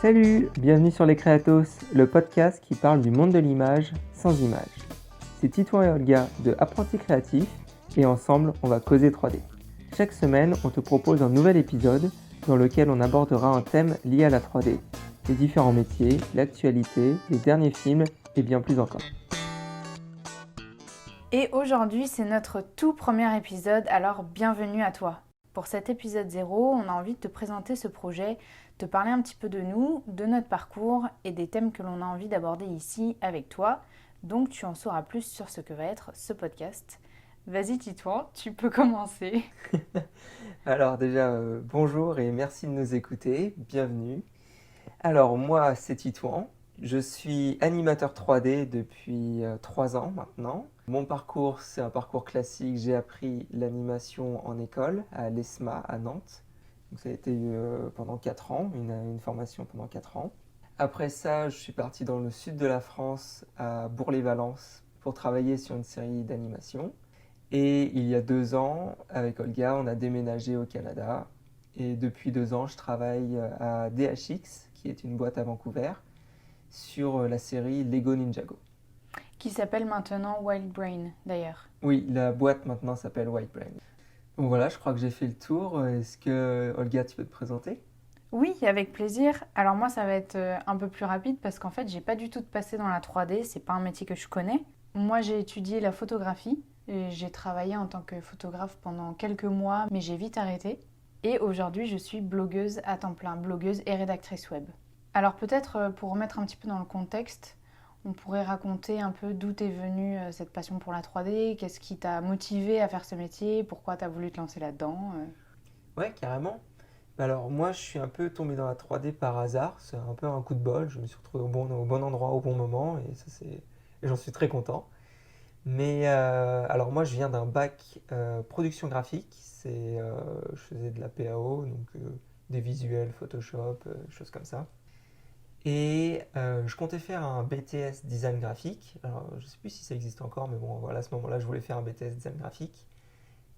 Salut, bienvenue sur Les Créatos, le podcast qui parle du monde de l'image sans images. C'est Titouan et Olga de Apprentis Créatifs et ensemble on va causer 3D. Chaque semaine on te propose un nouvel épisode dans lequel on abordera un thème lié à la 3D, les différents métiers, l'actualité, les derniers films et bien plus encore. Et aujourd'hui, c'est notre tout premier épisode, alors bienvenue à toi. Pour cet épisode 0, on a envie de te présenter ce projet, te parler un petit peu de nous, de notre parcours et des thèmes que l'on a envie d'aborder ici avec toi. Donc tu en sauras plus sur ce que va être ce podcast. Vas-y Titouan, tu peux commencer. Alors déjà, bonjour et merci de nous écouter, bienvenue. Alors moi c'est Titouan, je suis animateur 3D depuis 3 ans maintenant. Mon parcours c'est un parcours classique, j'ai appris l'animation en école à l'ESMA à Nantes. Donc ça a été pendant 4 ans, une formation pendant 4 ans. Après ça je suis parti dans le sud de la France à Bourg-les-Valences pour travailler sur une série d'animation. Et il y a 2 ans, avec Olga, on a déménagé au Canada. Et depuis 2 ans, je travaille à DHX, qui est une boîte à Vancouver, sur la série Lego Ninjago. Qui s'appelle maintenant Wild Brain d'ailleurs. Oui, la boîte maintenant s'appelle Wild Brain. Donc voilà, je crois que j'ai fait le tour. Est-ce que, Olga, tu peux te présenter ? Oui, avec plaisir. Alors moi, ça va être un peu plus rapide parce qu'en fait, j'ai pas du tout de passé dans la 3D, c'est pas un métier que je connais. Moi, j'ai étudié la photographie. Et j'ai travaillé en tant que photographe pendant quelques mois, mais j'ai vite arrêté. Et aujourd'hui, je suis blogueuse à temps plein, blogueuse et rédactrice web. Alors peut-être pour remettre un petit peu dans le contexte, on pourrait raconter un peu d'où t'es venue cette passion pour la 3D, qu'est-ce qui t'a motivé à faire ce métier, pourquoi t'as voulu te lancer là-dedans. Ouais, carrément. Alors moi, je suis un peu tombé dans la 3D par hasard. C'est un peu un coup de bol. Je me suis retrouvé au bon endroit au bon moment et j'en suis très content. Mais alors moi je viens d'un bac production graphique, je faisais de la PAO, donc des visuels, Photoshop, choses comme ça. Et je comptais faire un BTS design graphique. Alors je sais plus si ça existe encore, mais bon voilà, à ce moment-là je voulais faire un BTS design graphique.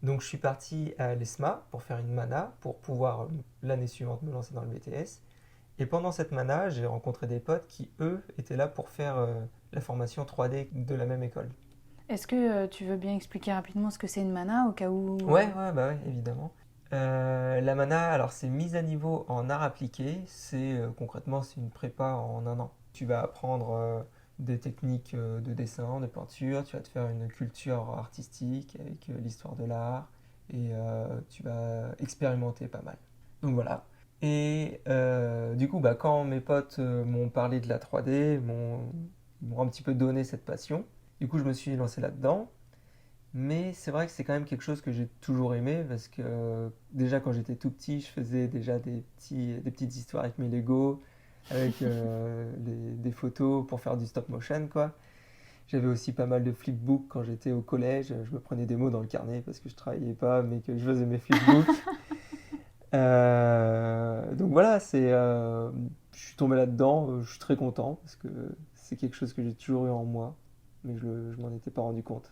Donc je suis parti à l'ESMA pour faire une mana, pour pouvoir l'année suivante me lancer dans le BTS. Et pendant cette mana, j'ai rencontré des potes qui eux étaient là pour faire la formation 3D de la même école. Est-ce que tu veux bien expliquer rapidement ce que c'est une mana au cas où... Ouais, évidemment. La mana, alors c'est mise à niveau en art appliqué, concrètement c'est une prépa en 1 an. Tu vas apprendre des techniques de dessin, de peinture, tu vas te faire une culture artistique avec l'histoire de l'art et tu vas expérimenter pas mal. Donc voilà. Et du coup, quand mes potes m'ont parlé de la 3D, ils m'ont un petit peu donné cette passion. Du coup, je me suis lancé là-dedans. Mais c'est vrai que c'est quand même quelque chose que j'ai toujours aimé parce que déjà quand j'étais tout petit, je faisais déjà des petites histoires avec mes Lego, avec des photos pour faire du stop motion, quoi. J'avais aussi pas mal de flipbooks quand j'étais au collège. Je me prenais des mots dans le carnet parce que je travaillais pas, mais que je faisais mes flipbooks. Donc voilà, je suis tombé là-dedans. Je suis très content parce que c'est quelque chose que j'ai toujours eu en moi, mais je m'en étais pas rendu compte.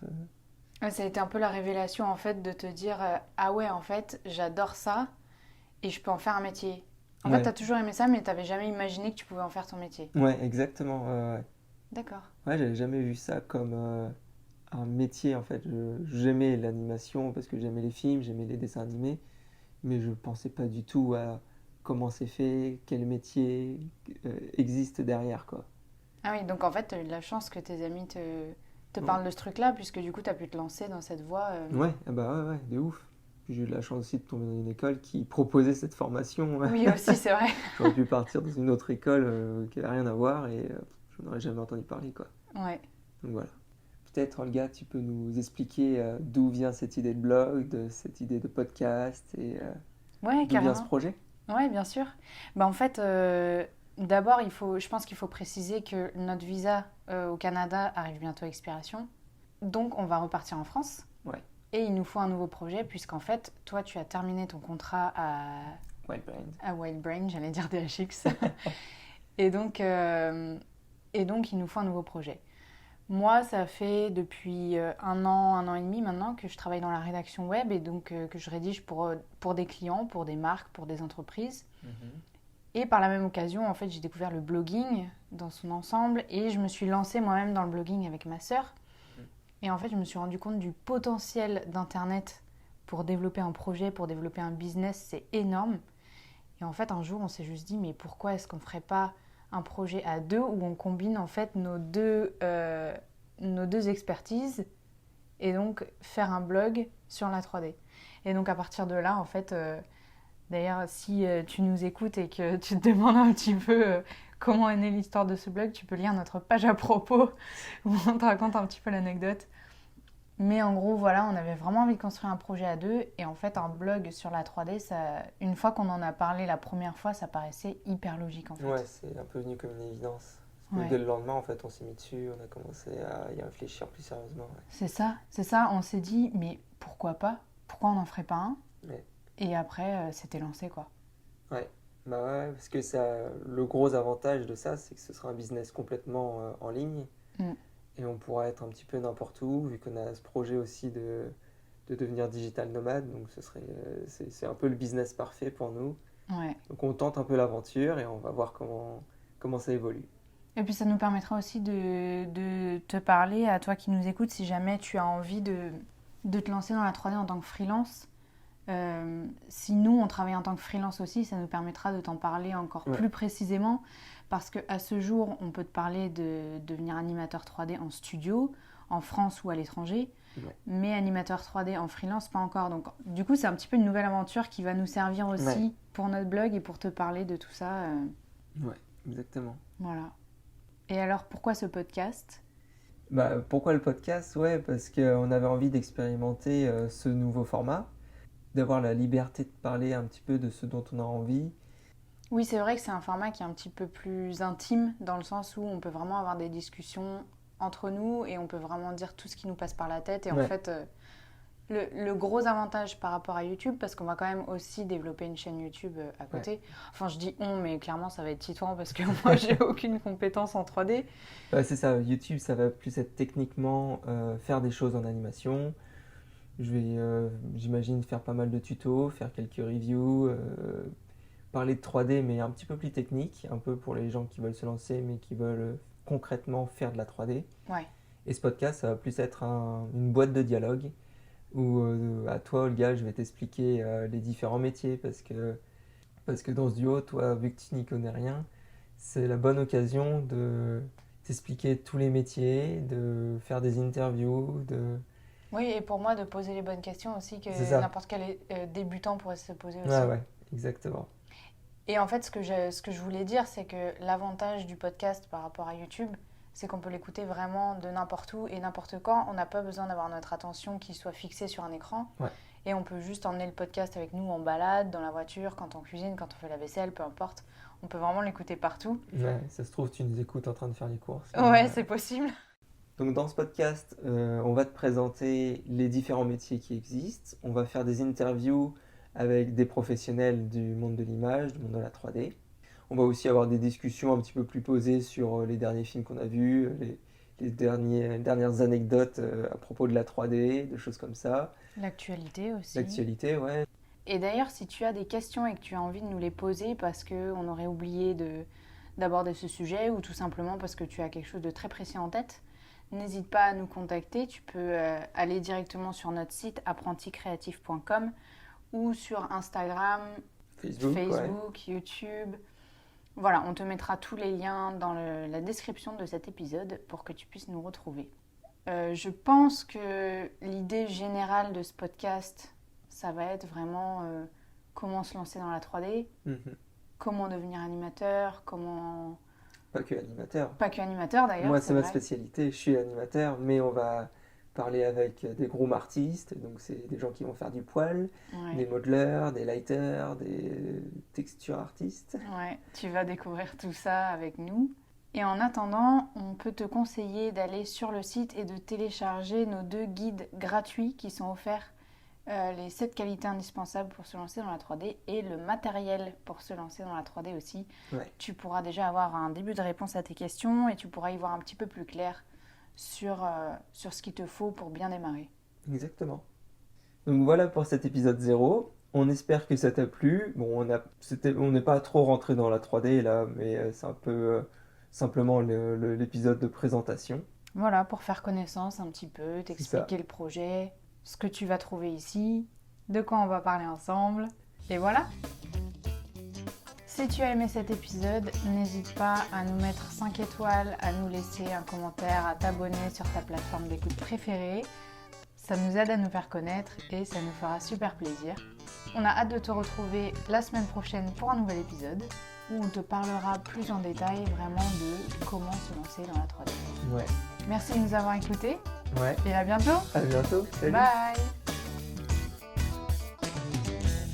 Ouais, ça a été un peu la révélation en fait de te dire ah ouais en fait j'adore ça et je peux en faire un métier. En fait Ouais, t'as toujours aimé ça mais t'avais jamais imaginé que tu pouvais en faire ton métier. ouais, exactement. Ouais. D'accord. Ouais, j'avais jamais vu ça comme un métier en fait. J'aimais l'animation parce que j'aimais les films, j'aimais les dessins animés, mais je pensais pas du tout à comment c'est fait, quel métier existe derrière, quoi. Ah oui donc en fait t'as eu de la chance que tes amis te Ouais, parlent de ce truc là puisque du coup t'as pu te lancer dans cette voie. ouais, ah bah ouais, de ouf. Puis j'ai eu de la chance aussi de tomber dans une école qui proposait cette formation. Oui aussi c'est vrai. J'aurais pu partir dans une autre école qui n'avait rien à voir et je n'aurais jamais entendu parler, quoi. Ouais. Donc voilà. Peut-être, Olga, tu peux nous expliquer d'où vient cette idée de blog, cette idée de podcast et Ouais d'où vient ce carrément. projet? Ouais bien sûr. Bah en fait d'abord je pense qu'il faut préciser que notre visa au Canada arrive bientôt à expiration. Donc on va repartir en France. Ouais, Et il nous faut un nouveau projet, puisqu'en fait, toi, tu as terminé ton contrat Wild Brand. à Wild Brain, j'allais dire DHX. et, donc, euh, et donc, il nous faut un nouveau projet. Moi, ça fait depuis 1 an et demi maintenant que je travaille dans la rédaction web et donc que je rédige pour des clients, pour des marques, pour des entreprises. Mhm. Et par la même occasion, en fait, j'ai découvert le blogging dans son ensemble et je me suis lancée moi-même dans le blogging avec ma sœur. Et en fait, je me suis rendu compte du potentiel d'Internet pour développer un projet, pour développer un business, c'est énorme. Et en fait, un jour, on s'est juste dit, mais pourquoi est-ce qu'on ne ferait pas un projet à deux où on combine en fait nos deux expertises et donc faire un blog sur la 3D. Et donc à partir de là, en fait, d'ailleurs, si tu nous écoutes et que tu te demandes un petit peu comment est née l'histoire de ce blog, tu peux lire notre page à propos où on te raconte un petit peu l'anecdote. Mais en gros, voilà, on avait vraiment envie de construire un projet à deux. Et en fait, un blog sur la 3D, ça, une fois qu'on en a parlé la première fois, ça paraissait hyper logique en fait. Ouais, c'est un peu venu comme une évidence. Parce que Ouais. dès le lendemain, en fait, on s'est mis dessus, on a commencé à y réfléchir plus sérieusement. Ouais. C'est ça, on s'est dit, mais pourquoi pas? Pourquoi on n'en ferait pas un? Ouais. Et après, c'était lancé quoi. Ouais. Bah ouais, parce que ça, le gros avantage de ça, c'est que ce sera un business complètement en ligne. Mm. Et on pourra être un petit peu n'importe où, vu qu'on a ce projet aussi de devenir digital nomade. Donc ce serait, c'est un peu le business parfait pour nous. Ouais. Donc on tente un peu l'aventure et on va voir comment ça évolue. Et puis ça nous permettra aussi de te parler à toi qui nous écoutes si jamais tu as envie de te lancer dans la 3D en tant que freelance. Si nous on travaille en tant que freelance aussi, ça nous permettra de t'en parler encore Ouais. plus précisément parce qu'à ce jour, on peut te parler de devenir animateur 3D en studio, en France ou à l'étranger, Ouais. mais animateur 3D en freelance, pas encore. Donc du coup, c'est un petit peu une nouvelle aventure qui va nous servir aussi Ouais. pour notre blog et pour te parler de tout ça. Ouais, exactement. Voilà. Et alors, pourquoi ce podcast? Bah, pourquoi le podcast? Ouais, parce qu'on avait envie d'expérimenter ce nouveau format, d'avoir la liberté de parler un petit peu de ce dont on a envie. Oui, c'est vrai que c'est un format qui est un petit peu plus intime dans le sens où on peut vraiment avoir des discussions entre nous et on peut vraiment dire tout ce qui nous passe par la tête. Et en Ouais. fait, le gros avantage par rapport à YouTube, parce qu'on va quand même aussi développer une chaîne YouTube à côté. Ouais. Enfin, je dis on, mais clairement, ça va être Titouan parce que moi, j'ai aucune compétence en 3D. C'est ça, YouTube, ça va plus être techniquement faire des choses en animation. Je vais, j'imagine, faire pas mal de tutos, faire quelques reviews, parler de 3D, mais un petit peu plus technique, un peu pour les gens qui veulent se lancer, mais qui veulent concrètement faire de la 3D. Ouais. Et ce podcast, ça va plus être une boîte de dialogue où à toi, Olga, je vais t'expliquer les différents métiers parce que dans ce duo, toi, vu que tu n'y connais rien, c'est la bonne occasion de t'expliquer tous les métiers, de faire des interviews, Oui, et pour moi, de poser les bonnes questions aussi que C'est ça. n'importe quel débutant pourrait se poser aussi. Ouais, exactement. Et en fait, ce que je voulais dire, c'est que l'avantage du podcast par rapport à YouTube, c'est qu'on peut l'écouter vraiment de n'importe où et n'importe quand. On n'a pas besoin d'avoir notre attention qui soit fixée sur un écran. Ouais. Et on peut juste emmener le podcast avec nous en balade, dans la voiture, quand on cuisine, quand on fait la vaisselle, peu importe. On peut vraiment l'écouter partout. Ouais, ça se trouve, tu nous écoutes en train de faire les courses. Ouais, c'est possible. Donc dans ce podcast, on va te présenter les différents métiers qui existent. On va faire des interviews avec des professionnels du monde de l'image, du monde de la 3D. On va aussi avoir des discussions un petit peu plus posées sur les derniers films qu'on a vus, les dernières anecdotes à propos de la 3D, de choses comme ça. L'actualité aussi. L'actualité, ouais. Et d'ailleurs, si tu as des questions et que tu as envie de nous les poser parce qu'on aurait oublié d'aborder ce sujet ou tout simplement parce que tu as quelque chose de très précis en tête, n'hésite pas à nous contacter. Tu peux aller directement sur notre site apprenticreatif.com ou sur Instagram, Facebook, YouTube. Voilà, on te mettra tous les liens dans la description de cet épisode pour que tu puisses nous retrouver. Je pense que l'idée générale de ce podcast, ça va être vraiment comment se lancer dans la 3D, comment devenir animateur, comment... Pas que animateur. Pas que animateur d'ailleurs. Moi, c'est ma vrai. spécialité, je suis animateur, mais on va parler avec des groom artistes, donc c'est des gens qui vont faire du poil, Ouais. des modeleurs, des lighters, des texture artistes. Ouais, tu vas découvrir tout ça avec nous. Et en attendant, on peut te conseiller d'aller sur le site et de télécharger nos 2 guides gratuits qui sont offerts, les 7 qualités indispensables pour se lancer dans la 3D et le matériel pour se lancer dans la 3D aussi. Ouais. Tu pourras déjà avoir un début de réponse à tes questions et tu pourras y voir un petit peu plus clair sur ce qu'il te faut pour bien démarrer. Exactement. Donc voilà pour cet épisode 0. On espère que ça t'a plu. Bon, on n'est pas trop rentré dans la 3D là, mais c'est un peu simplement l'épisode de présentation. Voilà, pour faire connaissance un petit peu, C'est ça. t'expliquer le projet, ce que tu vas trouver ici, de quoi on va parler ensemble. Et voilà. Si tu as aimé cet épisode, n'hésite pas à nous mettre 5 étoiles, à nous laisser un commentaire, à t'abonner sur ta plateforme d'écoute préférée. Ça nous aide à nous faire connaître et ça nous fera super plaisir. On a hâte de te retrouver la semaine prochaine pour un nouvel épisode où on te parlera plus en détail vraiment de comment se lancer dans la 3D. Ouais. Merci de nous avoir écoutés Ouais. et à bientôt. À bientôt. Salut. Bye.